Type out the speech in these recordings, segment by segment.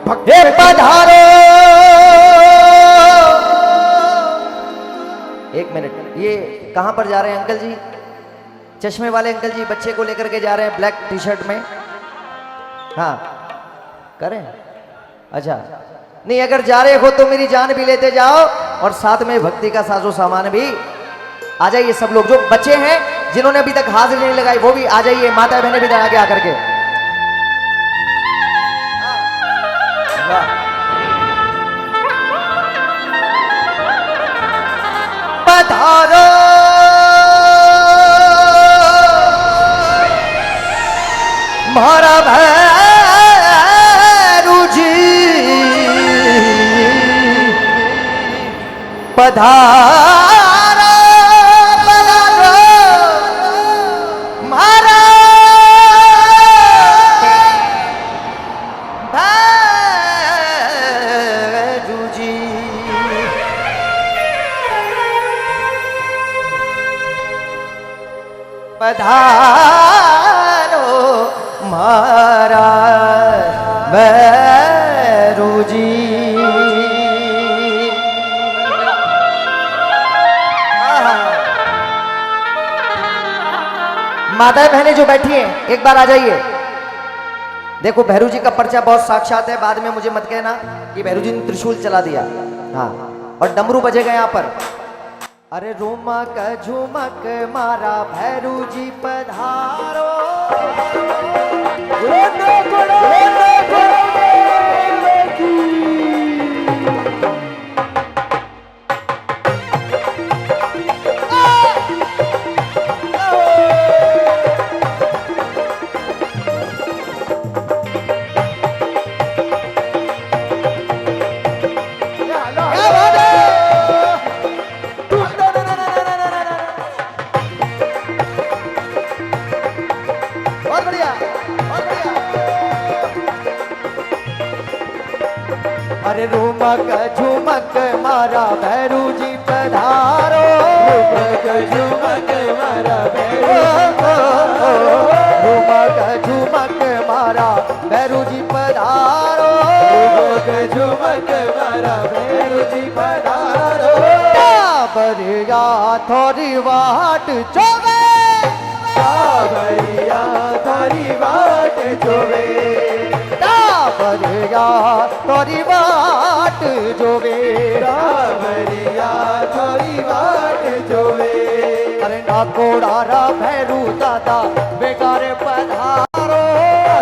हे पधारो। एक मिनट, ये कहां पर जा रहे हैं अंकल जी? चश्मे वाले अंकल जी बच्चे को लेकर के जा रहे हैं ब्लैक टी शर्ट में। हाँ करें, अच्छा नहीं, अगर जा रहे हो तो मेरी जान भी लेते जाओ और साथ में भक्ति का साजो सामान भी। आ जाइए सब लोग, जो बच्चे हैं जिन्होंने अभी तक हाजिरी नहीं लगाई वो भी आ जाइए, माता बहनें भी आगे आकर के। पधारो मारा भैरू जी, पधारो पधारो मारा भैरू जी। पधारो मारा भैरू जी। माताएं बहनें जो बैठी हैं एक बार आ जाइए। देखो भैरू जी का पर्चा बहुत साक्षात है, बाद में मुझे मत कहना कि भैरू जी ने त्रिशूल चला दिया। हाँ, और डमरू बजेगा यहाँ पर। अरे रुमक झुमक मारा भैरू जी पधारो। अरे रुमक झुमक मारा भैरू जी पधारो। रुमक झुमक मारा रुमक झुमक मारा भैरू जी पधारो। रुमक झुमक मारा भैरू जी पधारो। टाबरिया थोड़ी वाट चोवे, टाबरिया थोड़ी वाट चोवे, टाबरिया थोड़ी वाट जोवे, टाबरिया थोड़ी वाट जोवे। अरे ना कोड़ारा भैरू दादा बेगारे पधारो।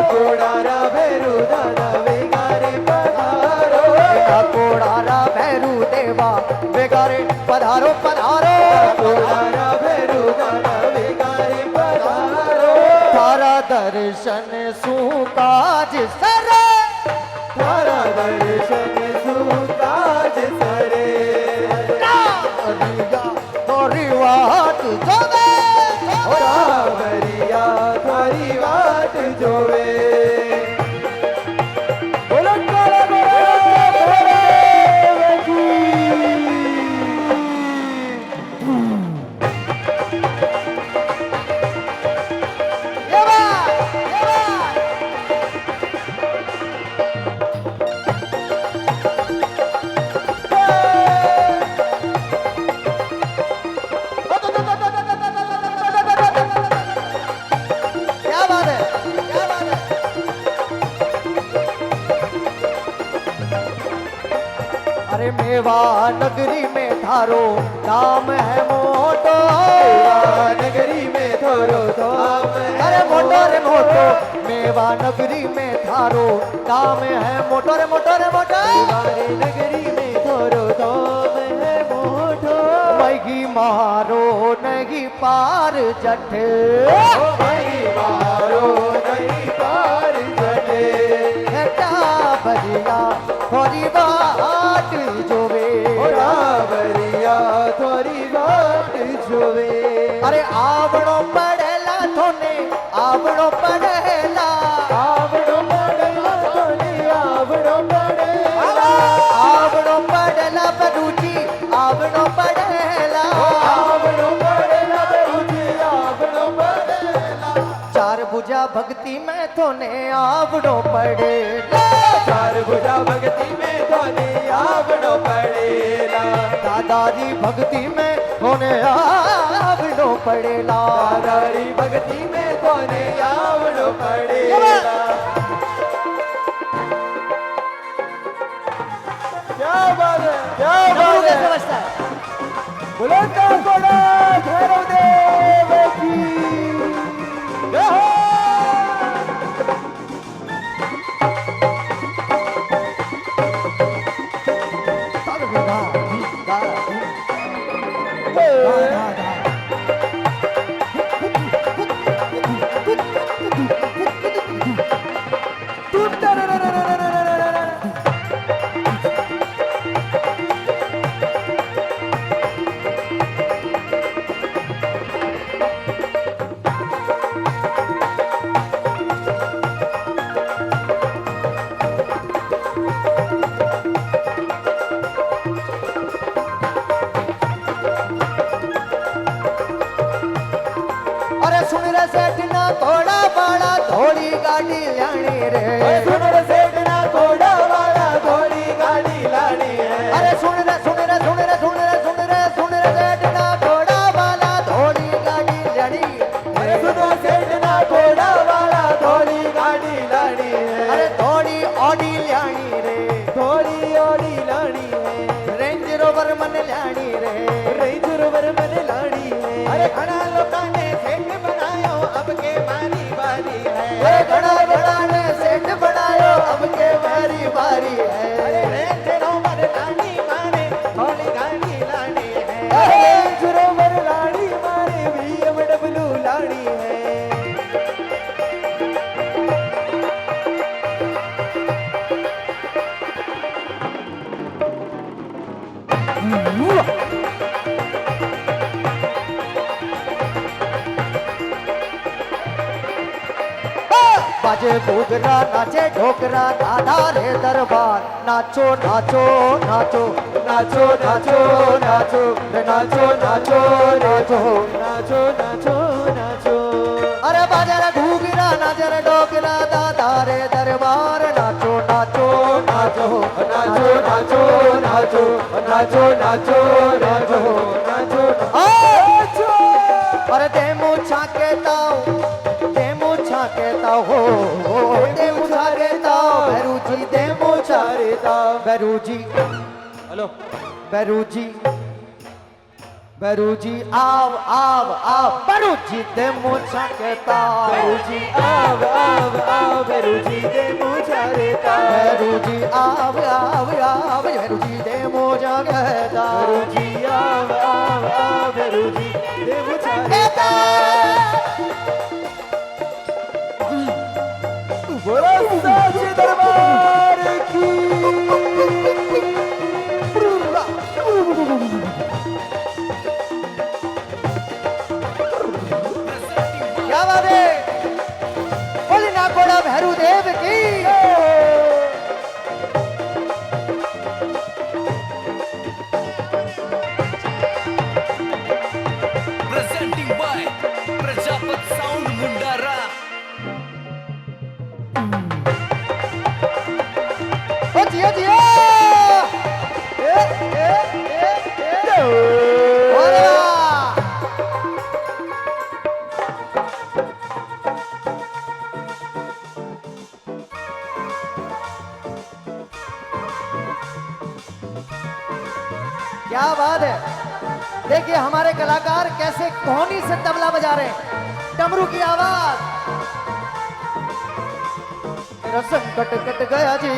कोड़ारा भैरू दादा बेगारे पधारो। ना कोड़ारा भैरू देवा बेगारे पधारो पधारो। कोड़ारा भैरू दादा बेगारे पधारो। थारा दर्शन सुकाज सरे, थारा दर्शन सुकाज सरे। टाबरिया थोड़ी वाट जोवे, टाबरिया थोड़ी वाट जोवे। अरे मेवा नगरी में थारो नाम है मोटो। मेवा नगरी में थारो नाम है, अरे मोटो रे मोटो। मेवा नगरी में थारो नाम है मोटो रे मोटो रे मोटो। मेवारी नगरी में थारो नाम है मोटो। मैगी मारो नहीं पार जठे, मैगी मारो नहीं पार जठे। टाबरिया थोड़ी वाट जोवे, टाबरिया थोड़ी वाट जोवे। अरे आवड़ो पड़ेला थोने, आवड़ो पड़ेला, आवड़ो पड़ेला थोने, आवड़ो पड़ेला, आवड़ो पड़ेला बरूजी, आवड़ो पड़ेला, आवड़ो पड़ेला बरूजी, आवड़ो पड़ेला। चार भुजा भक्त भक्ति में थोने आवड़ो पड़ेला। चार भुजा भक्ति में थोने आवड़ो पड़ेला। दादारी भक्ति में थोने आवड़ो पड़ेला। दादारी भक्ति में थोने आवड़ो पड़ेला। क्या बात है, क्या बात है। कैसे बजता है? बुलंद घोड़ा भैरव देव की जय हो। अरे सुन रे सेठ ना थोड़ा बड़ा थोड़ी गाड़ी लानी रे। सुन रे सेठ ना थोड़ा बड़ा थोड़ी गाड़ी लानी है। अरे सुन रे सुन रे सुन रे सुन रे सुन रे सुन रे सेठ ना थोड़ा बड़ा थोड़ी गाड़ी लानी। अरे सुनो सेठ ना थोड़ा बड़ा थोड़ी गाड़ी लानी है। अरे थोड़ी ऑडी लानी रे। थोड़ी ओडी लानी है। रेंज रोवर मन लानी रे। रेंज रोवर मन लानी है। अरे घना लोका ने सेठ बनायो अब के बारी बारी है। अरे घना घना ने सेठ बनायो अब के बारी बारी है। अरे रेंज रोवर लानी मारे थोड़ी गाड़ी लानी है। अरे रेंज रोवर लानी मारे BMW लानी है। बाजे घूघरा नाचे ढोकरा दादा रे दरबार। नाचो नाचो नाचो नाचो नाचो नाचो नाचो नाचो नाचो नाचो नाचो नाचो। अरे बाजे रे घूघरा नाचे रे ढोकरा दादा रे दरबार। नाचो नाचो नाचो नाचो नाचो नाचो नाचो नाचो नाचो नाचो नाचो। अरे देमु छाके ताऊ देमु छाके ताऊ हो देमु छाके ताऊ भैरू जी देमु छाके ताऊ भैरू जी। हेलो भैरू जी भैरू जी आव आव आव भैरू जी देमु छाके ताऊ भैरू जी आव आव आव भैरू जी दे मुझे ताऊ। भैरू जी आव आव आव भैरू जी देमु छाके ताऊ। भैरू जी आव आव आव भैरू जी दे मुझे ताऊ। बोलो साचे दरबार की। क्या बात है? बोली ना कोड़ा भैरू देव की। Presenting by Prajapat Sound Mundara. ओ जिया जिया ए अरे वाह। क्या बात है। देखिए हमारे कलाकार कैसे कोहनी से तबला बजा रहे हैं। डमरू की आवाज। मेरा संकट कट गया जी।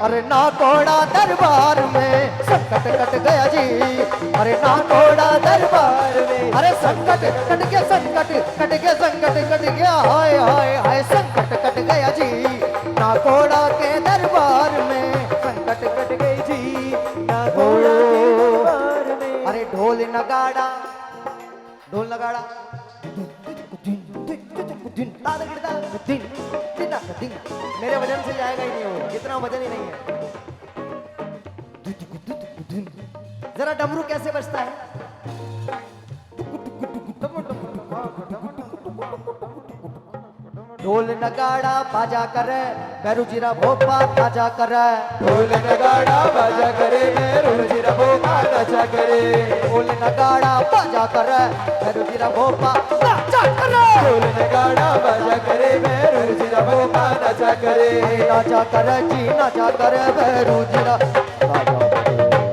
अरे ना कोड़ा दरबार में संकट कट गया जी। अरे ना कोड़ा दरबार में। अरे संकट कट गया संकट कट गया संकट कट गया हाय हाय हाय संकट कट गया जी। ना कोड़ा के दरबार में संकट कट गई जी। ना कोड़ा के दरबार में। अरे ढोल नगाड़ा ढोल नगाड़ा मेरे वजन से जाएगा ही नहीं वो। इतना वजन ही नहीं है। जरा डमरू कैसे बजता है। ढोल नगाड़ा बाजा करे भैरू जीरा भोपा नाचा करे ढोल नगाड़ा बाजा करे भैरू जीरा भोपा नाचा करे ढोल नगाड़ा बाजा करे भैरू जीरा भोपा नाचा करे ढोल नगाड़ा बाजा करे भैरू जीरा भोपा नाचा करे नाचा करे जी नाचा करे भैरू जीरा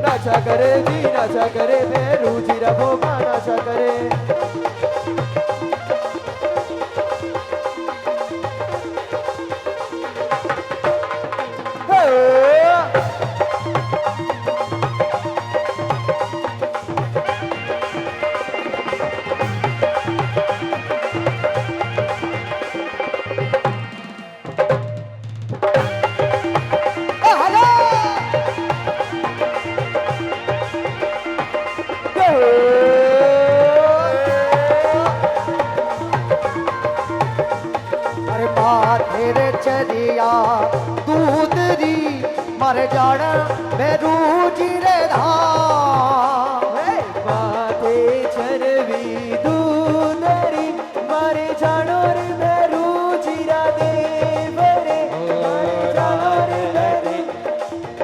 नाचा करे जी नाचा करे भैरू जीरा भोपा नाचा करे अरे माथे रे चरिया दूध री मर जाना भैरू जीरे धाम माथे छरवी दूधरी मारे जानो रे भैरू जीरा देव रे मारे जानो रे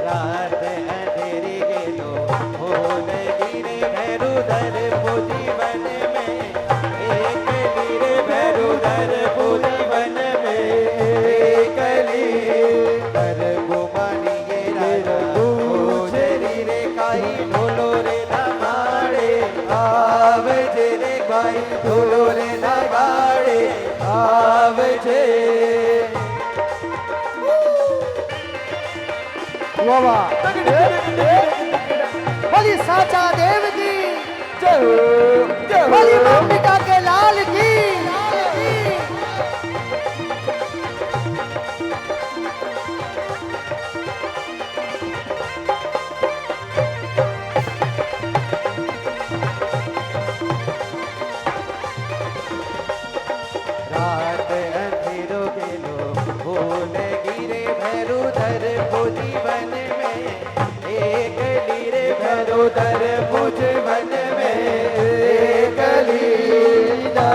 रात अंधेरी गेलो होल गिरे भैरू दर पोती वन में एक गिरे भैरू दर पोती वन में एक ली कर गुमानी ये राजा रे काई ढोलो रे नगाड़े आवजे रे काई ढोलो रे नगाड़े आवजे वाह बोली साचा देव की बोली अंबिका के लाल की रात अंधेरो गेलो भूल गिरे भैरू धर भोजी वन में एक लीरे भैरू धर भुज वन में एक लीला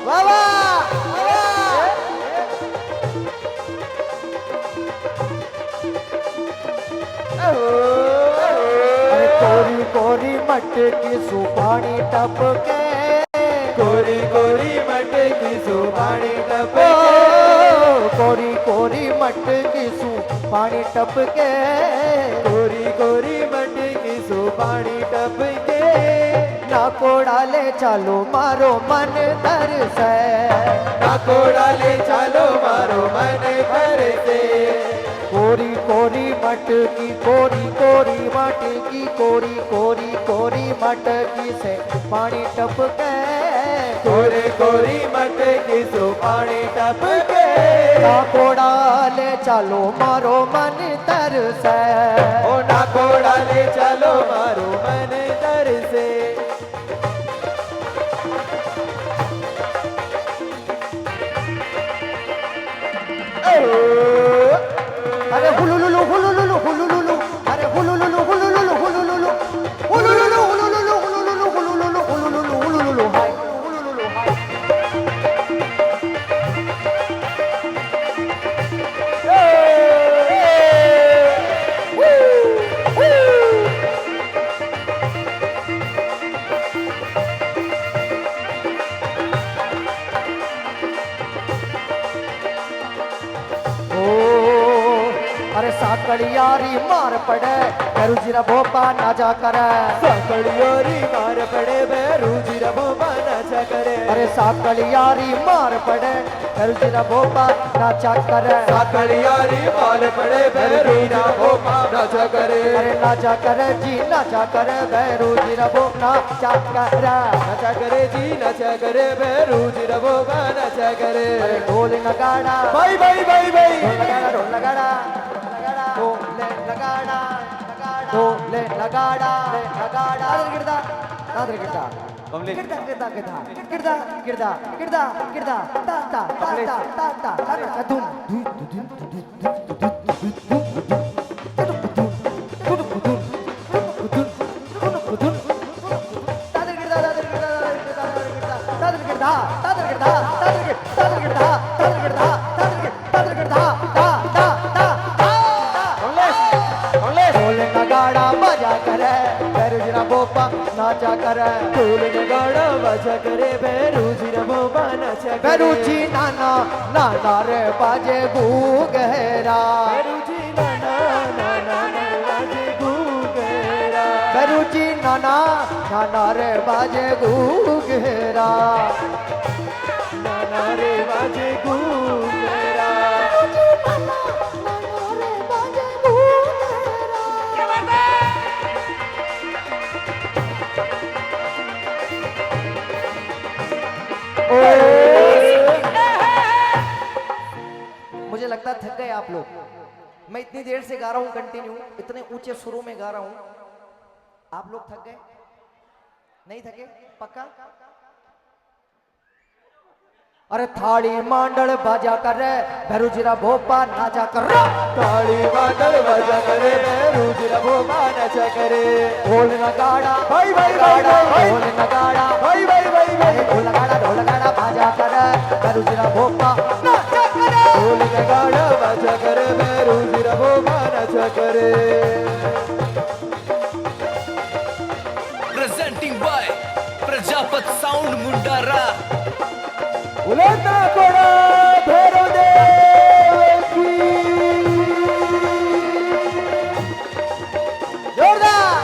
वाह अरे कोरी कोरी मटकी सुपानी टपके कोरी कोरी मटकी सुबाणी टप कोरी कोरी मटकी सु पानी टपके कोरी कोरी मटकी सुबाणी टप के नाकोड़ाले चालो मारो मन तरसे नाकोड़ाले चालो मारो मन भर से कोरी कोरी मटकी कोरी कोरी मटकी कोरी कोरी कोरी मटकी से पानी टपके कोरे कोरी मटकी सुबाणी टप के नाकोड़ाले चालो मारो मन तरसे ओ नाकोड़ाले चालो मारो मन दर से अरे हुलुलुलु हुलुलुलु हुलुलुलु अरे हुलुलुलु हुलुलुलु हुलुलुलु हुलुलुलु हुलुलुलु हुलुलुलु हुलुलुलु हुलुलुलु हुलुलुलु हाय हुलुलुलु हाय अरे साकड़ियारी मार पड़े भैरू जीरा भोपा नाचा करे साकड़ियोरी मार पड़े भैरू जीरा भोपा नाचा करे अरे साकड़ियारी मार पड़े भैरू जीरा भोपा नाचा करे साकड़ियोरी मार पड़े भैरू जीरा भोपा नाचा करे अरे नाचा करे जी नाचा करे भैरू जीरा भोपा नाचा करे नाचा करे जी नाचा करे भैरू जीरा भोपा नाचा करे अरे ढोल नगाड़ा भाई भाई भाई भाई ढोल नगाड़ा ढोल नगाड़ा ढोल नगाड़ा ढोल नगाड़ा ढोल नगाड़ा नगाड़ा गिरदा दादर गिरदा कमलेश। गिरदा गिरदा गिरदा गिरदा गिरदा गिरदा गिरदा ता ता ता ता ता ता धुम नाचा करे ढोल नगाड़ा बाजा करे बैरूजी रबोबा नाचा करे बेरुची नाना नाना रे बाजे गू गहरा बैरूजी नाना नाना बाजे गूगेरा बेरुची नाना नाना रे बाजे गू गहरा नाना रे बाजे गूगेरा मुझे लगता है थक गए आप लोग। मैं इतनी देर से गा रहा हूं कंटिन्यू, इतने ऊंचे सुरों में गा रहा हूं। आप लोग थक गए? नहीं थके? पक्का? अरे थाली मांडल बाजा कर रे भैरूजीरा भोपा नाचा कर रे ताली बादल बाजा करे बैरूजी रबोबा नाचा करे ढोल नगाड़ा भाई भाई भाई भाई ढोल नगाड़ा भाई भाई भाई भाई ढोल नगाड़ा बाजा कर रे भैरूजीरा भोपा नाचा कर रे ढोल नगाड़ा बाजा करे बैरूजी रबोबा नाचा करे Presenting by Prajapat Sound Mundara. उलटा कोड़ा भैरव देव की जोरदार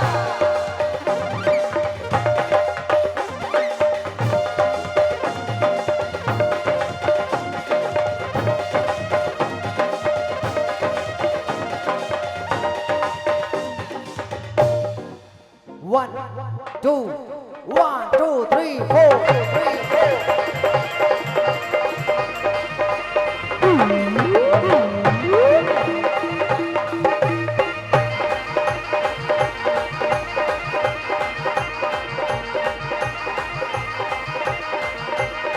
One, two, 1, 2, 3, 4, 3, 4.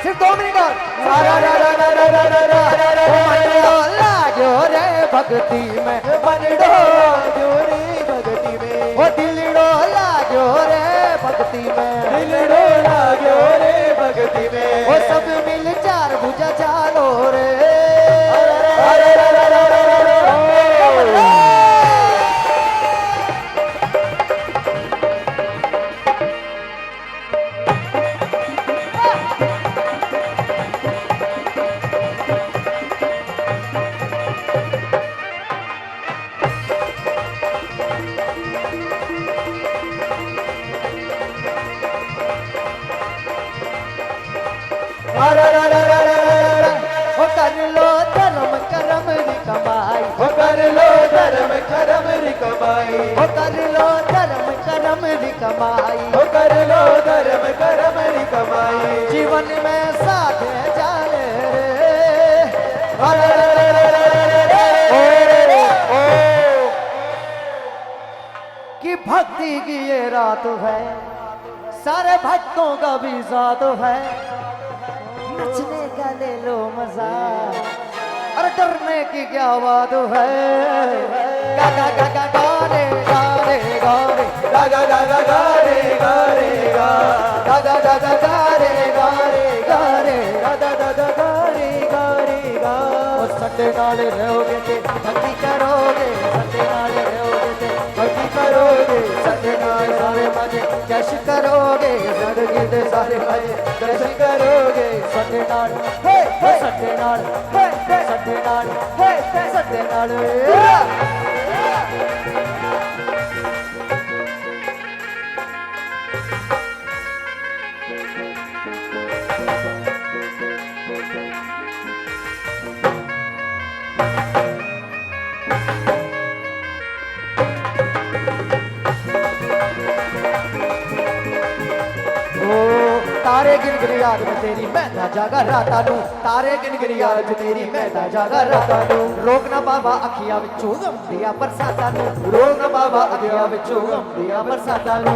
सिर्फ 2 मिनट और मनडो लागो रे भक्ति में मनडो जोरे भगती में वो दिलडो लागो रे भक्ति में दिलडो लाग्यो रे भगती में वो सब मिल चार भुजा चालो रे वो कर लो धर्म करम की कमाई वो कर लो धर्म करम री कमाई वो कर लो धर्म करम की कमाई वो कर लो धर्म करम री कमाई जीवन में साथ जाने कि भक्ति की ये रात है सारे भक्तों का भी साथ है नचने का ले लो मजा अरे डरने की क्या बात है गा गा गा गा गा रे गा रे गा रे गा गा गा गा गा रे गा रे गा गा गा गा गा गा रे गा रे गा रे गा गा गा गा गा रे गा रे गा ओ संडे नाल रहोगे ते भक्ति करोगे संडे नाल रहोगे ते भक्ति करोगे संडे नाल सारे मजे कैश करोगे जिंदगी दे सारे मजे दर्शन करोगे संडे नाल हे हे संडे नाल हे हे संडे नाल हे हे संडे नाल तारे गिन गिन याद में तेरी मैं ना जागा राता नू तारे गिन गिन याद में तेरी मैं ना जागा राता नू रोक ना बाबा अखियां विचों गम दिया बरसाता नू रोक ना बाबा अखियां विचों गम दिया बरसाता नू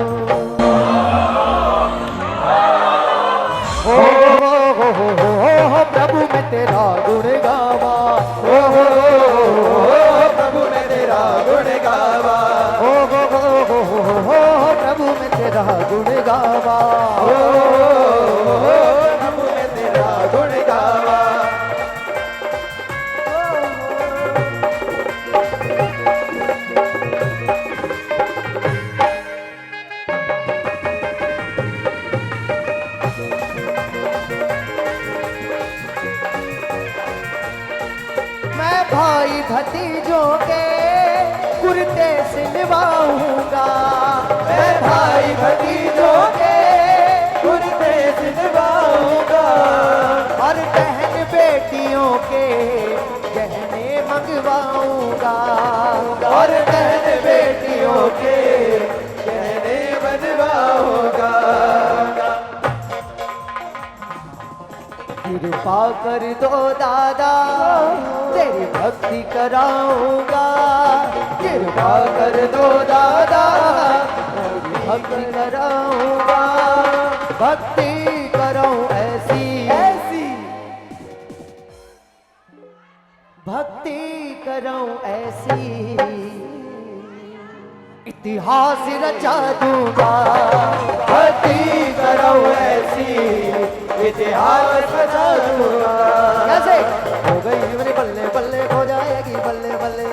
हो प्रभु मैं तेरा गुण गावा हो प्रभु मैं तेरा गुण गावा प्रभु मैं तेरा गुण गावा प्रभु मैं तेरा गुण गावा मैं भाई भतीजों के कुर्ते सिलवाऊंगा मैं भाई भतीजों के कुर्ते सिलवाऊंगा और बहन बेटियों के गहने मंगवाऊंगा और बहन बेटियों के गहने बनवाऊंगा कृपा कर दो दादा तेरी भक्ति कराऊंगा कृपा कर दो दादा तेरी भक्ति कराऊंगा भक्ति कराऊं ऐसी भक्ति कराऊं ऐसी इतिहास रचा दूंगा भक्ति कराऊं ऐसी इतिहास रचा दूंगा कैसे हो गई मेरे बल्ले बल्ले हो जाएगी बल्ले बल्ले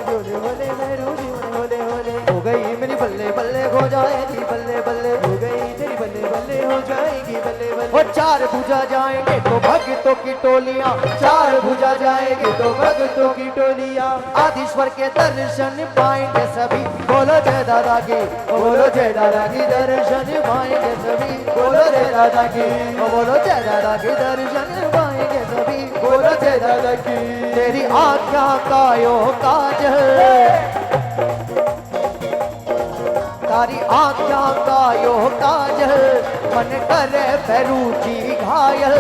बोले बोले मेरू जीवन बोले बोले हो गई मेरी बल्ले बल्ले हो जाएगी बल्ले बल्ले हो गई तेरी बल्ले बल्ले हो जाएगी बल्ले बल्ले वो चार भुजा जाएंगे तो भक्तों की टोलियां चार भुजा जाएंगे तो भक्तों की टोलियां आदिश्वर के दर्शन पाएंगे सभी बोलो जय दादा की बोलो जय दादा की दर्शन पाएंगे सभी बोलो जय दादा की बोलो जय दादा की दर्शन पाएंगे सभी बोलो जय दादा की तेरी आज्ञा का यो काज तारी आज्ञा का यो काज मन करे भैरू जी घायल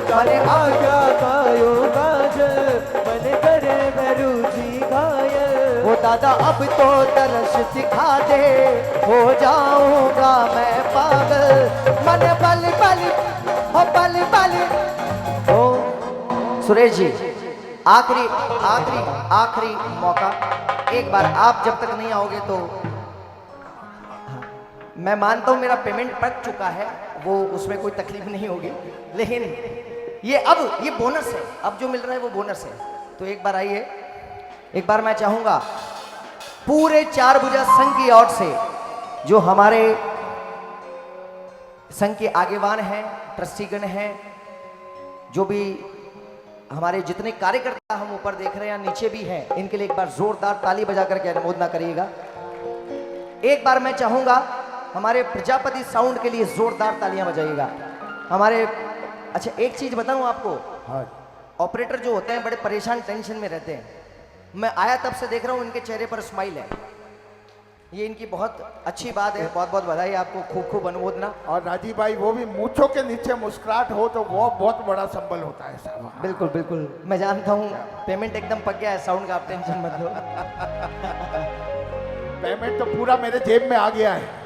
मन आज्ञा का यो काज मन करे भैरू जी घायल वो दादा अब तो तरस दिखा दे हो जाऊंगा मैं पागल मन बल बल हो बल बल हो सुरेश जी आखिरी आखिरी आखिरी मौका एक बार आप जब तक नहीं आओगे तो मैं मानता हूं मेरा पेमेंट पक चुका है वो उसमें कोई तकलीफ नहीं होगी लेकिन ये बोनस है अब जो मिल रहा है वो बोनस है तो एक बार आइए एक बार मैं चाहूंगा पूरे चार भुजा संघ की ओर से जो हमारे संघ के आगेवान हैं ट्रस्टीगण हैं जो भी हमारे जितने कार्यकर्ता हम ऊपर देख रहे हैं नीचे भी हैं इनके लिए एक बार जोरदार ताली बजा करके अनुमोदना करिएगा एक बार मैं चाहूंगा हमारे प्रजापति साउंड के लिए जोरदार तालियां बजाइएगा हमारे अच्छा एक चीज बताऊं आपको ऑपरेटर जो होते हैं बड़े परेशान टेंशन में रहते हैं मैं आया तब से देख रहा हूं इनके चेहरे पर स्माइल है ये इनकी बहुत अच्छी बात है बहुत बहुत बधाई आपको खूब खूब अनुमोदना और राजीव भाई वो भी मूंछों के नीचे मुस्कुराहट हो तो वो बहुत बड़ा संबल होता है साहब बिल्कुल बिल्कुल मैं जानता हूं पेमेंट एकदम पक गया है साउंड का आप टेंशन मत लो पेमेंट तो पूरा मेरे जेब में आ गया है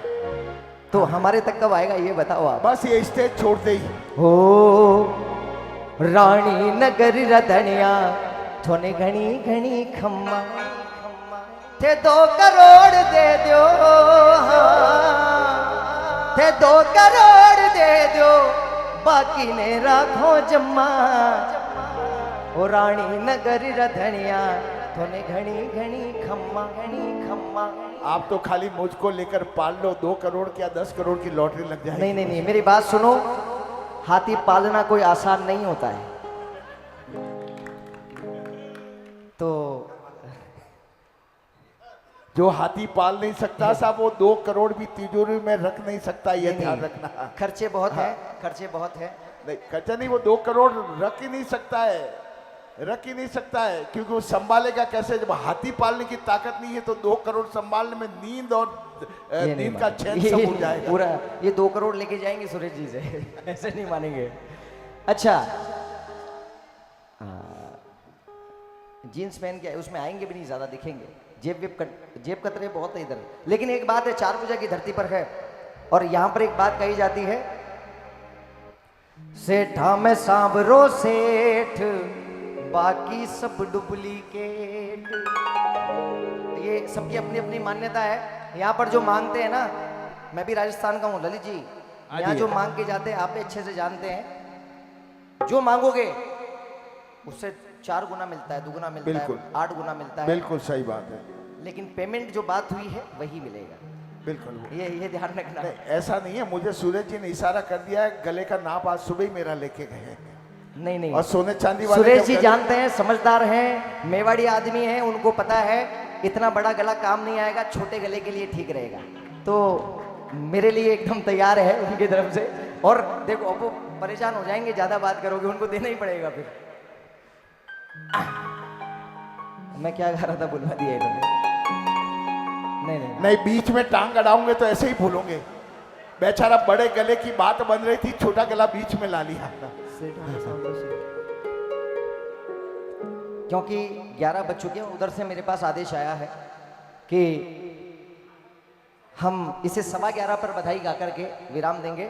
तो हमारे तक कब आएगा ये बताओ आप बस ये स्टेज छोड़ दे ही हो रानी नगर रतनिया थोने घनी घनी खम्मा थे 2 करोड़ दे दो थे 2 करोड़ दे दो बाकी ने राखो जम्मा ओ रानी नगर रधनिया थोने घनी घनी खम्मा आप तो खाली मुझको लेकर पाल लो 2 करोड़ क्या 10 करोड़ की लॉटरी लग जाएगी नहीं मेरी बात सुनो हाथी पालना कोई आसान नहीं होता है तो जो हाथी पाल नहीं सकता साहब वो 2 करोड़ भी तिजोरी में रख नहीं सकता ये ध्यान रखना खर्चे बहुत है खर्चे बहुत है नहीं खर्चा नहीं वो 2 करोड़ रख ही नहीं सकता है रख ही नहीं सकता है, क्योंकि वो संभालेगा कैसे जब हाथी पालने की ताकत नहीं है, तो 2 करोड़ संभालने में नींद और ये नहीं नींद का चैन मानेंगे। सब उड़ जाएगा। पूरा ये 2 करोड़ लेके जाएंगे सुरेश जी से ऐसे नहीं मानेंगे। अच्छा जीन्स पहन के उसमें आएंगे भी नहीं, ज्यादा दिखेंगे, जेब कतरे बहुत है इधर। लेकिन एक बात है, 4 भुजा की धरती पर है और यहां पर एक बात कही जाती है, सेठा में सांवरो सेठ बाकी सब डुप्लीकेट। ये सबकी अपनी अपनी मान्यता है। यहाँ पर जो मांगते हैं ना, मैं भी राजस्थान का हूँ ललित जी, यहाँ जो मांग के जाते हैं आप भी अच्छे से जानते हैं, जो मांगोगे उससे 4 गुना मिलता है, 2 गुना मिलता बिल्कुल। है, 8 गुना मिलता है। बिल्कुल सही बात है। लेकिन पेमेंट जो बात हुई है वही मिलेगा, बिल्कुल ये ध्यान रखना। नहीं, ऐसा नहीं है। मुझे सूरज जी ने इशारा कर दिया है, गले का नाप आज सुबह ही मेरा लेके गए हैं। नहीं नहीं, और सोने चांदी वाले सुरेश जब जी गले- जानते हैं, समझदार हैं, मेवाड़ी आदमी हैं, उनको पता है इतना बड़ा गला काम नहीं आएगा, छोटे गले के लिए ठीक रहेगा। तो मेरे लिए एकदम तैयार है उनकी तरफ से। और देखो अब वो परेशान हो जाएंगे, ज्यादा बात करोगे, उनको देना ही पड़ेगा फिर। मैं क्या कह रहा था, बुलवा दिया इन्होंने। नहीं नहीं नहीं, बीच में टांग अड़ाऊंगे तो ऐसे ही भूलोगे। बेचारा बड़े गले की बात बन रही थी, छोटा गला बीच में ला लिया। क्योंकि 11 बज चुके हैं, उधर से मेरे पास आदेश आया है कि हम इसे 11:15 पर बधाई गा करके विराम देंगे।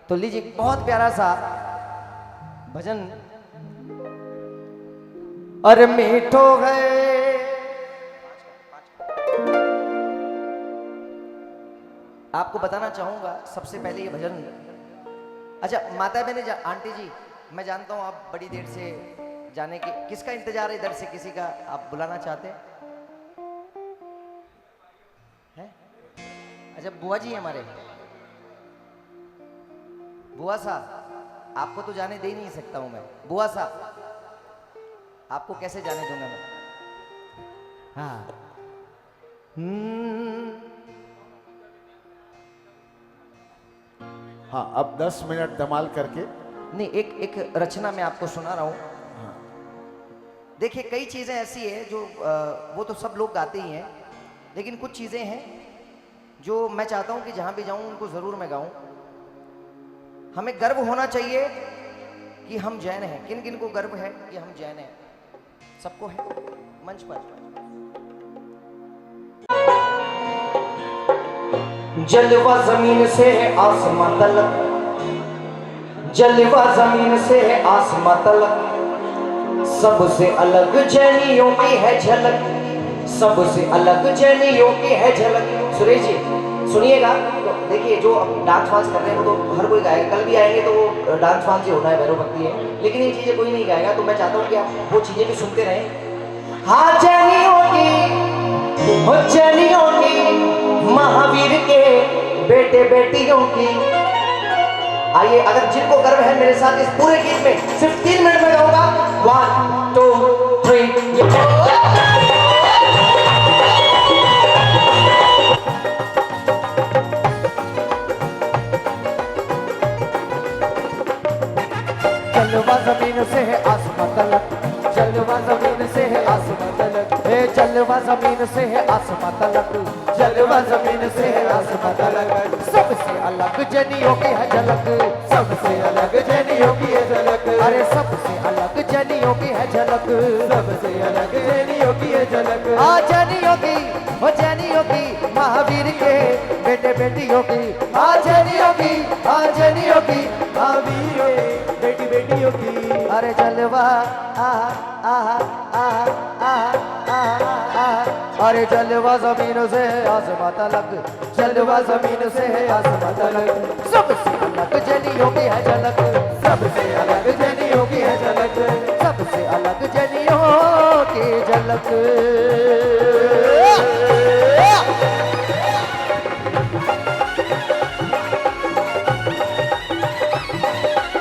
तो लीजिए एक बहुत प्यारा सा भजन। अरे मीठो है आपको बताना चाहूंगा सबसे पहले ये भजन। अच्छा माता बहने, आंटी जी, मैं जानता हूं आप बड़ी देर से जाने की, किसका इंतजार है इधर से, किसी का आप बुलाना चाहते हैं? अच्छा बुआ जी हमारे, बुआ साहब आपको तो जाने दे ही नहीं सकता हूं मैं। बुआ साहब आपको कैसे जाने दूंगा मैं? हाँ हाँ, अब 10 मिनट धमाल करके नहीं, एक रचना मैं आपको सुना रहा हूं। देखिए कई चीजें ऐसी है जो वो तो सब लोग गाते ही हैं, लेकिन कुछ चीजें हैं जो मैं चाहता हूं कि जहां भी जाऊं उनको जरूर मैं गाऊं। हमें गर्व होना चाहिए कि हम जैन हैं। किन किन को गर्व है कि हम जैन हैं? सबको है मंच पर। जलवा जमीन से है आसमां तलक, जलवा जमीन से है आसमां तलक, सबसे अलग जैनियों की है झलक, सबसे अलग जैनियों की है झलक। सुरेश जी सुनिएगा, तो देखिए जो अब डांस वांस कर रहे हैं वो तो हर कोई गाएगा, कल भी आएंगे तो वो डांस वांस ही होना है, भैरव भक्ति है, लेकिन ये चीजें कोई नहीं गाएगा। तो मैं चाहता हूँ कि आप वो चीजें भी सुनते रहें। हाँ जैनियों की, हो जैनियों की, महावीर के बेटे बेटियों की। आइए, अगर जिनको गर्व है मेरे साथ इस पूरे गीत में सिर्फ 3 मिनट में गाऊंगा। 1 2 3 जलवा जमीन से है आसमां तलक, जलवा जमीन से है आसमां तलक, हे जलवा जमीन से है आसमां तलक, जलवा जमीन से है आसमां तलक, सबसे अलग जनियों की है झलक, सबसे अलग जनियों की है झलक, अरे सबसे अलग जनियों की है झलक, सबसे अलग जनियों की है झलक। आ जनियों की, ओ जनियों की, महावीर के बेटे बेटियों की, आ जनियों की, आ जनियों की, महावीर के बेटी बेटियों की। अरे जलवा आहा आहा आहा आहा आहा, अरे जलवा जमीन से है आसमां तलक, जलवा जमीन से है आसमां तलक, सबसे अलग जनियों की है झलक, सबसे अलग जनियों की है झलक, सबसे अलग जनियों की झलक।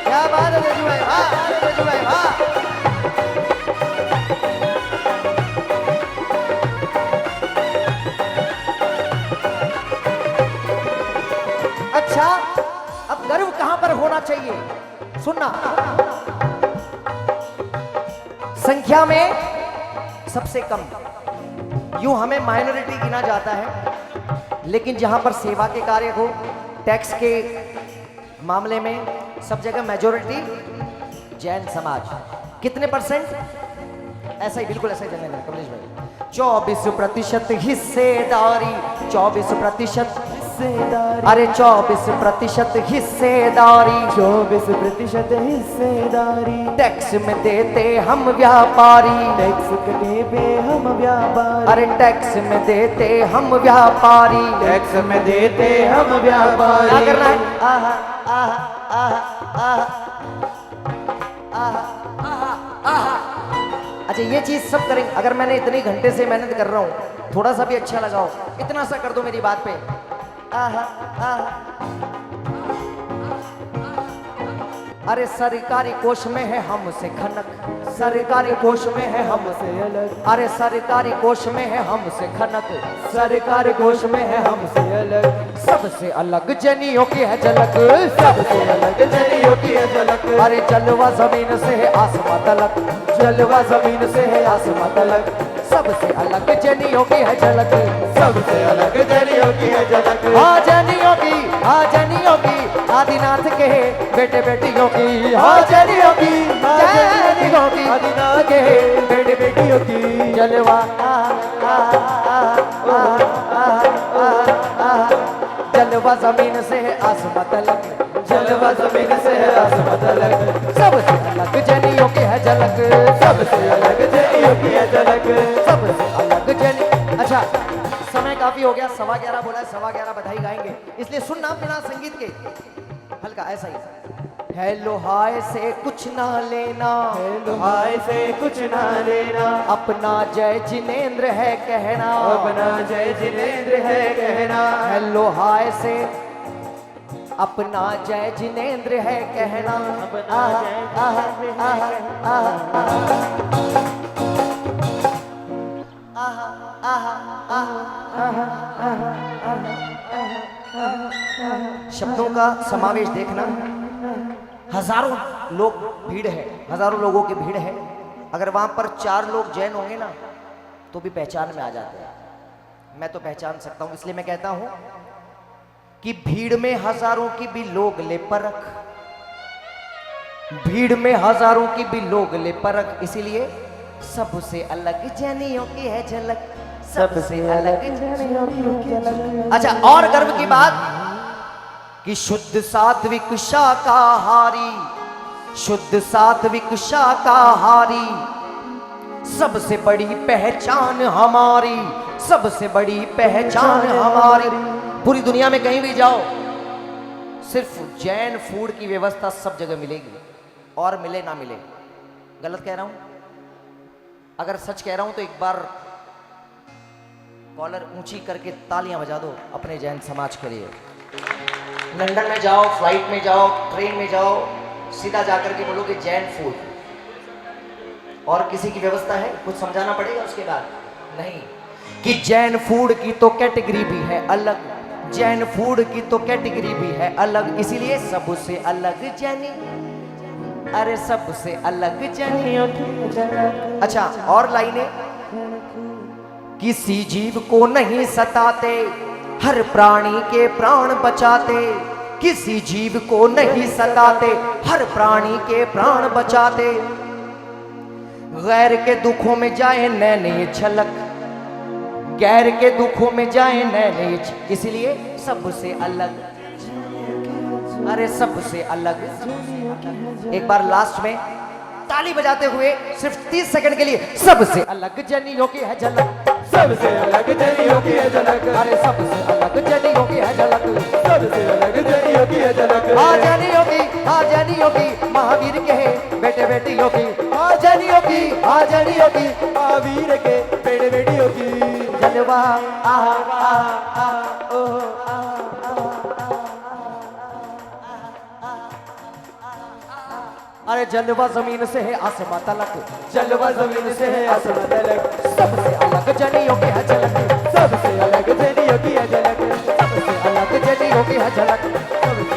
क्या बात है रजू भाई, हाँ रजू भाई, हाँ। अच्छा अब गर्व कहां पर होना चाहिए, सुनना। संख्या में सबसे कम, यूं हमें माइनॉरिटी गिना जाता है, लेकिन जहां पर सेवा के कार्य हो, टैक्स के मामले में सब जगह मेजोरिटी जैन समाज। कितने परसेंट? ऐसा ही, बिल्कुल ऐसा ही चलने दें कमलेश भाई। 24% हिस्सेदारी, 24% हिस्सेदारी, अरे 24% हिस्सेदारी, 24% हिस्सेदारी, टैक्स में देते हम व्यापारी, टैक्स कटे पे हम व्यापारी, अरे टैक्स में देते हम व्यापारी, टैक्स में देते हम व्यापारी। क्या करना है? आहा आहा आहा आहा आहा आहा। अच्छा ये चीज सब करेंगे। अगर मैंने इतने घंटे से मेहनत कर रहा हूं, थोड़ा सा भी अच्छा लगाओ, इतना सा कर दो मेरी बात पे। आहा आहा। अरे सरकारी कोष में है हमसे खनक, सरकारी कोष में है हमसे अलग, अरे सरकारी कोष में है हमसे खनक, सरकारी कोष में है हमसे अलग, सबसे अलग जनियों की है झलक, सबसे अलग जनियों की है झलक, अरे जलवा जमीन से है आसमां तलक, जलवा जमीन से है आसमां तलक, सबसे अलग जनियों की है झलक, सबसे अलग जनियों की है झलक। जनियों की, जनियों की, आदिनाथ के बेटे बेटियों की, जनियों की, जनियों की, आदिनाथ के बेटे बेटियों की, जलवा जलवा जमीन से है आसमां तलक, जलवा जमीन से है आसमां तलक, सबसे अलग जनियों की है झलक, सबसे अलग जनियों की है झलक, सबसे अलग जनी। अच्छा समय काफी हो गया, 11:15 बोला है, 11:15 बधाई गाएंगे, इसलिए सुनना बिना संगीत के, हल्का ऐसा ही। हेलो हाय से कुछ ना लेना, हेलो हाय से कुछ ना लेना, अपना जय जिनेंद्र है कहना, अपना जय जिनेंद्र है कहना, हेलो हाय से अपना जय जिनेंद्र है कहना, अपना जय शब्दों का समावेश देखना। हजारों लोग भीड़ है, हजारों लोगों की भीड़ है, अगर वहां पर 4 लोग जैन होंगे ना तो भी पहचान में आ जाते हैं। मैं तो पहचान सकता हूं, इसलिए मैं कहता हूं कि भीड़ में हजारों की भी लोग ले परख, भीड़ में हजारों की भी लोग ले परख, इसीलिए सबसे अलग जैनियों की है झलक, सबसे अलग जनियों की है झलक। अच्छा और गर्व की बात कि शुद्ध सात्विक शाकाहारी, शुद्ध सात्विक शाकाहारी, सबसे बड़ी पहचान हमारी, सबसे बड़ी पहचान हमारी। पूरी दुनिया में कहीं भी जाओ, सिर्फ जैन फूड की व्यवस्था सब जगह मिलेगी, और मिले ना मिले। गलत कह रहा हूं? अगर सच कह रहा हूं तो एक बार कॉलर ऊंची करके तालियां बजा दो अपने जैन समाज के लिए। लंदन में जाओ, फ्लाइट में जाओ, ट्रेन में जाओ, सीधा जाकर के बोलोगे जैन फूड, और किसी की व्यवस्था है, कुछ समझाना पड़ेगा उसके बाद? नहीं, कि जैन फूड की तो कैटेगरी भी है अलग, जैन फूड की तो कैटेगरी भी है अलग, इसीलिए सबसे अलग जैनी, अरे सबसे अलग जैनियों की। अच्छा और लाइनें, किसी जीव को नहीं सताते, हर प्राणी के प्राण बचाते, किसी जीव को नहीं सताते, हर प्राणी के प्राण बचाते, गैर के दुखों में जाए नैने छलक, गैर के दुखों में जाए नैने, इसलिए सबसे अलग, अरे सबसे अलग। एक बार लास्ट में ताली बजाते हुए सिर्फ 30 सेकंड के लिए, सबसे अलग जनियों की है झलक, सबसे अलग जनियों की है झलक, अरे सबसे अलग जनियों की है झलक, सबसे अलग जनियों की है झलक, जनियों की, जनियों की, महावीर के बेटे बेटियों की, जनियों की, जनियों की, महावीर के बेटे बेटियों की, जलवा अरे जलवा जमीन से है आसमां तलक, जलवा जमीन से है आसमां तलक, सबसे अलग जनियों की है झलक, सबसे अलग जनियों की है झलक, सबसे अलग जनियों की है झलक। सबसे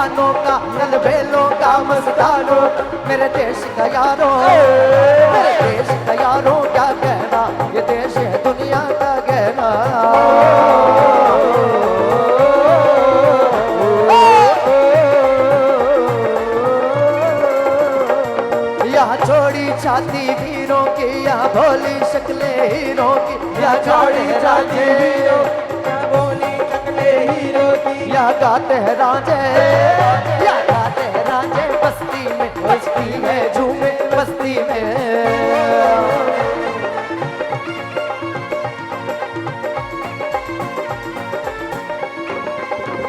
जवानों का, कल बेलों का मस्तानों, मेरे देश का यारों, मेरे देश का यारों क्या कहना, ये देश है दुनिया का गहना। यहाँ छोड़ी छाती वीरों की, यहाँ भोली शक्लें हीरों की, यहाँ छोड़ी छाती वीरों यहाँ बोली शक्लें हीरों की, यहाँ गाते हैं रांझे, यहाँ गाते हैं रांझे बस्ती में, बस्ती में झूमे बस्ती में।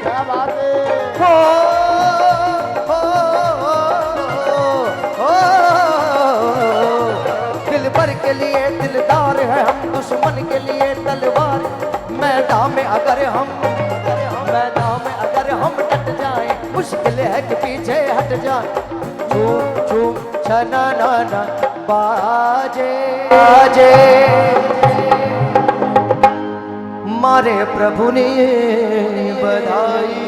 क्या बात है। हो, हो, दिल भर के लिए दिलदार है हम, दुश्मन के लिए तलवार। मैदान में अगर हम डट जाए, मुश्किल है कि पीछे हट जाए। चूम चूम छना ना बाजे बाजे, मारे प्रभु ने बधाई।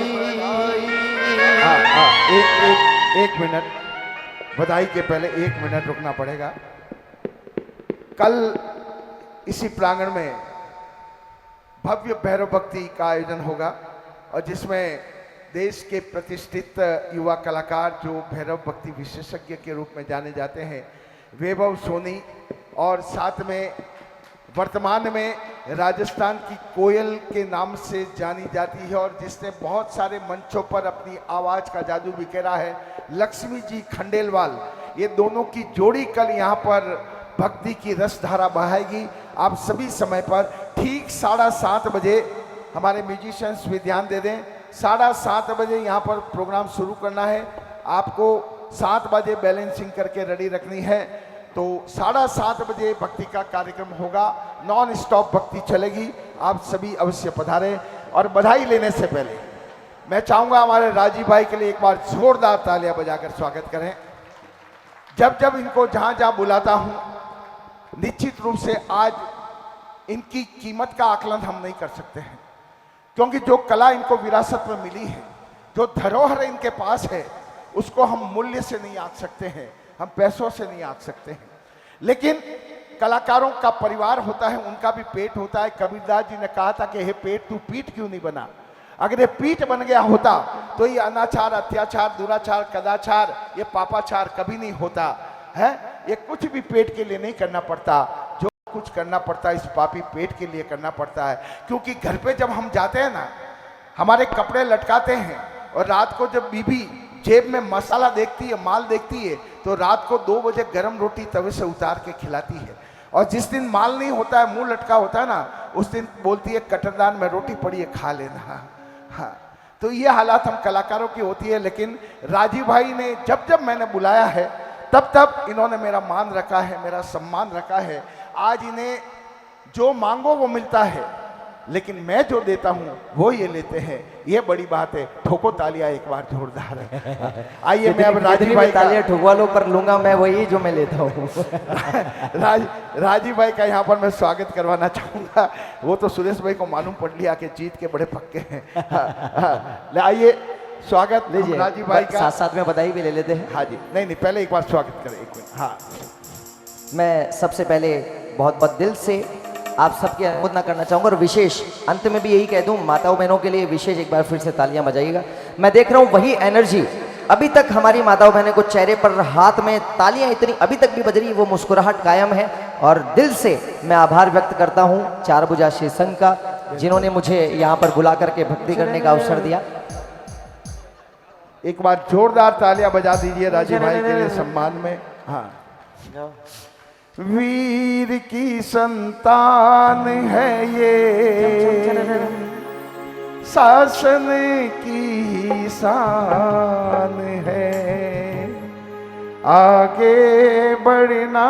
एक मिनट, बधाई के पहले 1 मिनट रुकना पड़ेगा। कल इसी प्रांगण में भव्य भैरव भक्ति का आयोजन होगा और जिसमें देश के प्रतिष्ठित युवा कलाकार जो भैरव भक्ति विशेषज्ञ के रूप में जाने जाते हैं, वैभव सोनी, और साथ में वर्तमान में राजस्थान की कोयल के नाम से जानी जाती है और जिसने बहुत सारे मंचों पर अपनी आवाज़ का जादू बिखेरा है, लक्ष्मी जी खंडेलवाल। ये दोनों की जोड़ी कल यहाँ पर भक्ति की रसधारा बहाएगी। आप सभी समय पर ठीक 7:30 बजे, हमारे म्यूजिशियंस भी ध्यान दे दें, 7:30 बजे यहाँ पर प्रोग्राम शुरू करना है। आपको 7 बजे बैलेंसिंग करके रेडी रखनी है। तो 7:30 बजे भक्ति का कार्यक्रम होगा, नॉन स्टॉप भक्ति चलेगी। आप सभी अवश्य पधारें। और बधाई लेने से पहले मैं चाहूँगा हमारे राजीव भाई के लिए एक बार जोरदार तालियां बजाकर स्वागत करें। जब जब इनको जहाँ जहाँ बुलाता हूँ, निश्चित रूप से आज इनकी कीमत का आकलन हम नहीं कर सकते हैं, क्योंकि जो कला इनको विरासत में मिली है, जो धरोहर इनके पास है, उसको हम मूल्य से नहीं आंक सकते हैं, हम पैसों से नहीं आंक सकते हैं। लेकिन कलाकारों का परिवार होता है, उनका भी पेट होता है। कबीरदास जी ने कहा था कि हे पेट तू पीठ क्यों नहीं बना। अगर ये पीठ बन गया होता तो ये अनाचार, अत्याचार, दुराचार, कदाचार, ये पापाचार कभी नहीं होता है। ये कुछ भी पेट के लिए नहीं करना पड़ता, जो कुछ करना पड़ता है इस पापी पेट के लिए करना पड़ता है। क्योंकि घर पे जब हम जाते हैं ना, हमारे कपड़े लटकाते हैं और रात को जब बीबी जेब में मसाला देखती है, माल देखती है, तो रात को 2 बजे गर्म रोटी तवे से उतार के खिलाती है। और जिस दिन माल नहीं होता है, मुंह लटका होता है ना, उस दिन बोलती है कटरदान में रोटी पड़ी है, खा लेना। हाँ, तो ये हालात हम कलाकारों की होती है। लेकिन राजीव भाई ने जब जब मैंने बुलाया है, तब तब इन्होंने मेरा मान रखा है, मेरा सम्मान रखा है। आज इन्हें जो मांगो वो मिलता है, लेकिन मैं जो देता हूँ वो ये लेते हैं। ये बड़ी बात है। ठोको तालियां एक बार जोरदार है। आइए मैं अब राजीव भाई तालियां ठुकवा लो, पर लूंगा मैं वही जो मैं लेता हूँ। राजीव भाई का यहाँ पर मैं स्वागत करवाना चाहूँगा। वो तो सुरेश भाई को मालूम पड़ लिया कि जीत के बड़े पक्के हैं। ले आइए, स्वागत लीजिए राजीव भाई का। साथ साथ में बधाई भी ले लेते हैं। हाँ जी, नहीं पहले एक बार स्वागत करें, 1 मिनट। हाँ, मैं सबसे पहले बहुत बहुत दिल से आप सबकी अनुमोदना करना चाहूँगा और विशेष अंत में भी यही कह दूँ, माताओं बहनों के लिए विशेष एक बार फिर से तालियां बजाइएगा। मैं देख रहा हूँ वही एनर्जी अभी तक हमारी माताओं बहनों को चेहरे पर, हाथ में तालियां इतनी अभी तक भी बज रही, वो मुस्कुराहट कायम है। और दिल से मैं आभार व्यक्त करता हूँ चारभुजा श्री संघ का, जिन्होंने मुझे यहाँ पर बुला करके भक्ति करने का अवसर दिया। एक बार जोरदार तालियां बजा दीजिए राजीव भाई के लिए सम्मान में। हाँ, वीर की संतान है ये, शासन की शान है, आगे बढ़ना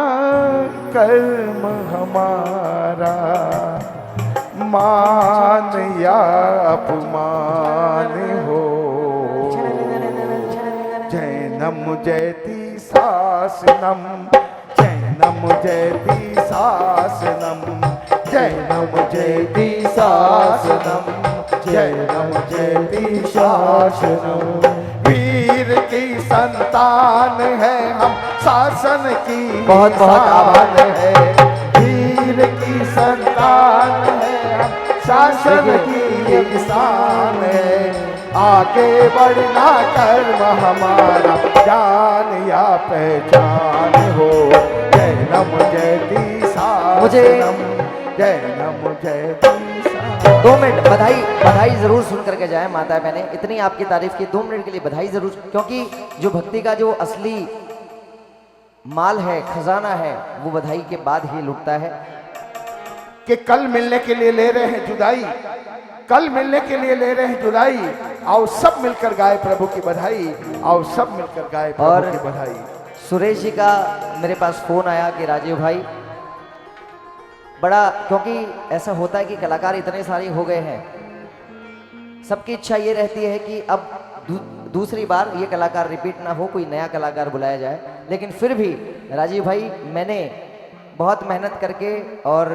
कर्म हमारा, मान या अपमान हो, जैनम जयति शासनम, जैनम जयति शासनम, जैनम जयति शासनम, जैनम जयति शासन। वीर की संतान है हम, शासन की बहुत बहुत आभार। शान है। वीर की संतान है हम, शासन की ये शान है। आगे बढ़ना कर्म हमारा, जान या पहचान हो। जय नम जयती शासनम, जय नम जयती शासनम। 2 मिनट बधाई, बधाई जरूर सुन करके जाए माता बहने। इतनी आपकी तारीफ की, 2 मिनट के लिए बधाई जरूर, क्योंकि जो भक्ति का जो असली माल है, खजाना है, वो बधाई के बाद ही लुटता है। कि कल मिलने के लिए ले रहे हैं जुदाई, कल मिलने के लिए ले रहे हैं जुदाई। आओ सब मिलकर गाए प्रभु की बधाई, आओ सब मिलकर गाए और प्रभु की बधाई। सुरेश जी का मेरे पास फोन आया कि राजीव भाई बड़ा, क्योंकि ऐसा होता है कि कलाकार इतने सारे हो गए हैं, सबकी इच्छा ये रहती है कि अब दूसरी बार ये कलाकार रिपीट ना हो, कोई नया कलाकार बुलाया जाए। लेकिन फिर भी राजीव भाई, मैंने बहुत मेहनत करके और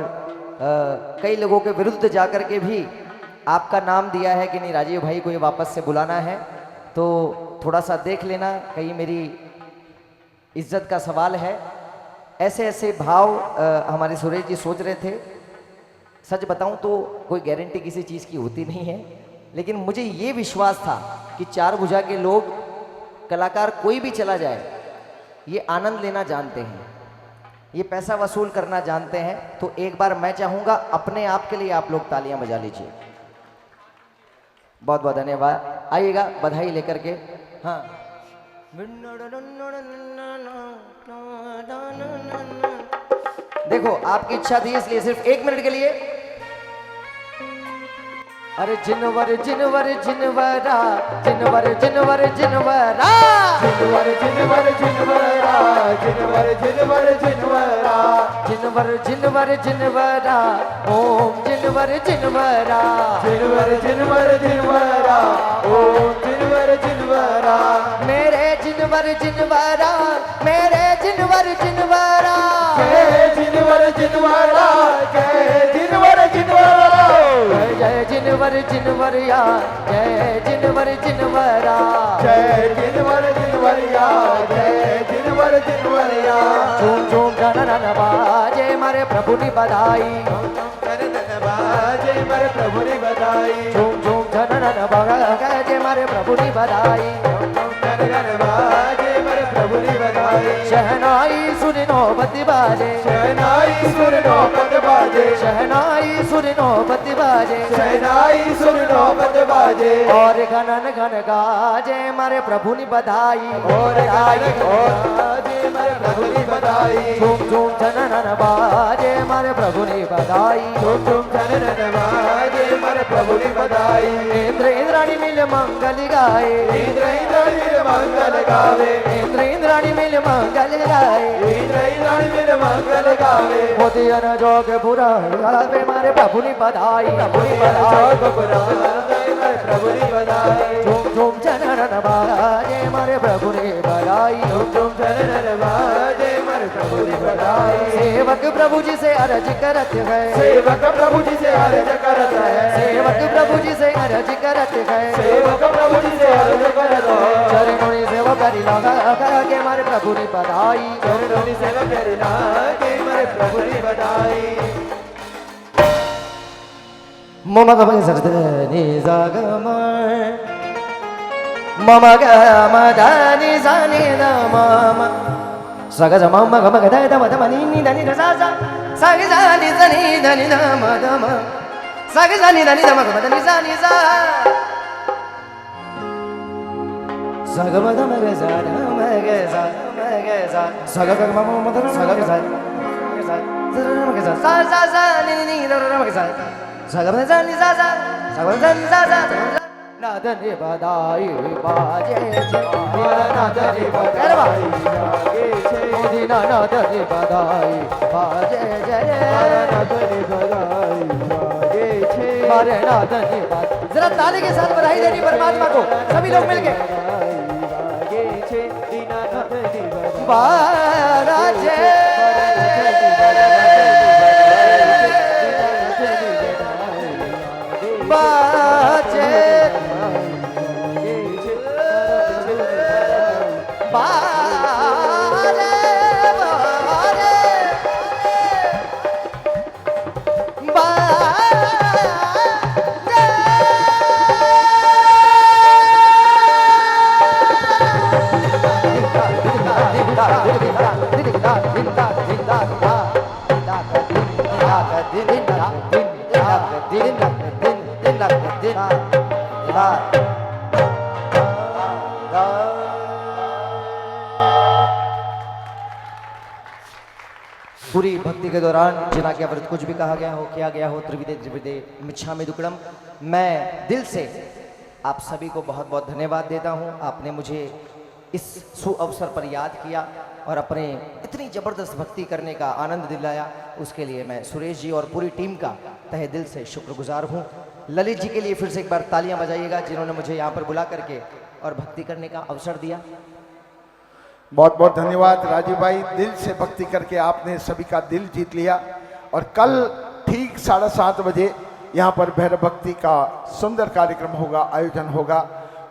कई लोगों के विरुद्ध जा कर के भी आपका नाम दिया है कि नहीं राजीव भाई को ये वापस से बुलाना है, तो थोड़ा सा देख लेना, कहीं मेरी इज्जत का सवाल है। ऐसे ऐसे भाव हमारे सुरेश जी सोच रहे थे। सच बताऊं तो कोई गारंटी किसी चीज़ की होती नहीं है, लेकिन मुझे ये विश्वास था कि 4 भुजा के लोग, कलाकार कोई भी चला जाए, ये आनंद लेना जानते हैं, ये पैसा वसूल करना जानते हैं। तो एक बार मैं चाहूँगा अपने आप के लिए आप लोग तालियां बजा लीजिए। बहुत बहुत धन्यवाद। आइएगा बधाई लेकर के। हाँ, देखो आपकी इच्छा थी इसलिए सिर्फ 1 मिनट के लिए। अरे जिनवर जिनवर जिनवरा, जिनवर जिनवर जिनवरा, जिनवर जिनवर जिनवरा, जिनवर जिनवर जिनवरा, जिनवर जिनवर जिनवरा, ओम जिनवर जिनवरा, जिनवर जिनवर जिनवरा, ओम जिनवर जिनवरा, मेरे जिनवर जिनवरा, मेरे जिनवर जिनवरा, जय जिनवर जिनवरा, जय जिनवर जिनवरा, जय जिनवर जिनवरिया, जय जिनवर जिनवरा, जय जिनवर जिनवरिया, जय जिनवर जिनवरिया। झूम झूम धन बाजे मारे प्रभु नि बधाई, बाजे मारे प्रभु ने बधाई, झूम झूम धन बाजे मारे प्रभु नि बधाई, बाजे मारे प्रभु ने बधाई, शहनाई सुनि नौबत बाजे, शहनाई सुर नौबत बाजे, शहनाई सुनि नौबत बाजे, शहनाई सुर नौबत बाजे, और घनन घन गाजे मारे प्रभु नि बधाई, और बाजे मारे प्रभु ने बधाई, झूम झूम धन बाजे मारे प्रभु नि बधाई, झूम झूम धन बाजे मारे प्रभु ने बधाई, इंद्र इंद्राणी मिल मंगल गाए, इंद्र इंद्राणी मंगल गावे, इंद्र इंद्राणी मिल मंगल गाए, इंद्र इंद्राणी मिल मंगल गावे, मोदी अन जोग बुरा गावे मारे प्रभु नि बधाई, प्रभु नि बधाई, प्रभु ने बधाई, झूम झूम जनन बाजे मारे प्रभु नि बधाई, झूम झूम धन बाजे मारे प्रभु ने बधाई, सेवक प्रभु जी से अर्ज करत है, सेवक प्रभु जी से अर्ज करत है, सेवक प्रभु जी से अर्ज करत है, सेवक प्रभु जी से अर्ज करत है, चरणों नि सेवा करी लगा के मारे प्रभु नि बधाई, चरणों नि सेवा करी लागे मारे प्रभु ने बधाई। मम गम सरद नि ग म मम ग म ध नि सा नि द म म स ग ज म म ग म ग ध द म ध म नि नि ध नि ध सा सा स ग ज नि ध नि ध नि ध म ध म स ग ज नि ध नि ध म ग म ध नि सा नि सा स ग म ध म ग सा ध म ग सा म ग सा स ग ग म म ध स ग ग सा म ग सा सा सा सा नि नि नि ध ध म ग सा सगमदनि सासा सगमदनि सासा नादनि बधाई बाजे छे नादनि बधाई बाजे छे मोदी नादनि बधाई बाजे जय नादनि बधाई बाजे छे मारे नादनि बधाई। जरा ताली के साथ बधाई देनी परमात्मा को सभी लोग मिलके बाजे छे दीना नादनि बधाई बाजे लग दिन रात पूरी भक्ति के दौरान जिनाज्ञावृत कुछ भी कहा गया हो, किया गया हो, त्रिविदे त्रिविदे मिच्छामि दुक्कडम, मैं दिल से आप सभी को बहुत बहुत धन्यवाद देता हूं। आपने मुझे इस सुअवसर पर याद किया और अपने इतनी ज़बरदस्त भक्ति करने का आनंद दिलाया, उसके लिए मैं सुरेश जी और पूरी टीम का तहे दिल से शुक्रगुजार हूं। ललित जी के लिए फिर से एक बार तालियां बजाइएगा, जिन्होंने मुझे यहाँ पर बुला करके और भक्ति करने का अवसर दिया। बहुत बहुत धन्यवाद राजीव भाई, दिल से भक्ति करके आपने सभी का दिल जीत लिया। और कल ठीक 7:30 बजे यहाँ पर भैरव भक्ति का सुंदर कार्यक्रम होगा, आयोजन होगा।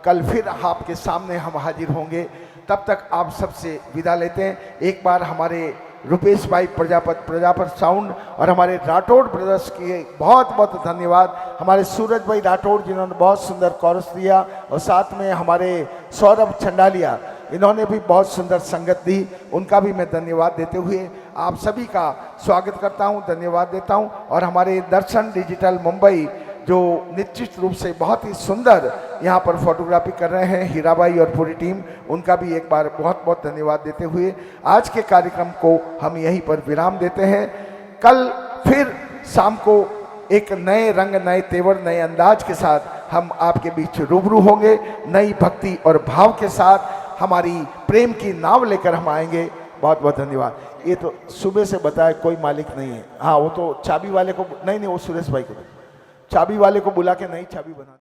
कल फिर आपके सामने हम हाजिर होंगे। तब तक आप सबसे विदा लेते हैं। एक बार हमारे रुपेश भाई प्रजापत साउंड और हमारे राठौड़ ब्रदर्स के बहुत बहुत धन्यवाद। हमारे सूरज भाई राठौड़ जिन्होंने बहुत सुंदर कोरस दिया, और साथ में हमारे सौरभ चंडालिया, इन्होंने भी बहुत सुंदर संगत दी। उनका भी मैं धन्यवाद देते हुए आप सभी का स्वागत करता हूं, धन्यवाद देता हूं। और हमारे दर्शन डिजिटल मुंबई जो निश्चित रूप से बहुत ही सुंदर यहाँ पर फोटोग्राफी कर रहे हैं, हीरा भाई और पूरी टीम, उनका भी एक बार बहुत बहुत धन्यवाद देते हुए आज के कार्यक्रम को हम यहीं पर विराम देते हैं। कल फिर शाम को एक नए रंग, नए तेवर, नए अंदाज के साथ हम आपके बीच रूबरू होंगे। नई भक्ति और भाव के साथ हमारी प्रेम की नाव लेकर हम आएंगे। बहुत बहुत धन्यवाद। ये तो सुबह से बताया कोई मालिक नहीं है। हाँ, वो तो चाबी वाले को नहीं, वो सुरेश भाई को, चाबी वाले को बुला के नई चाबी बना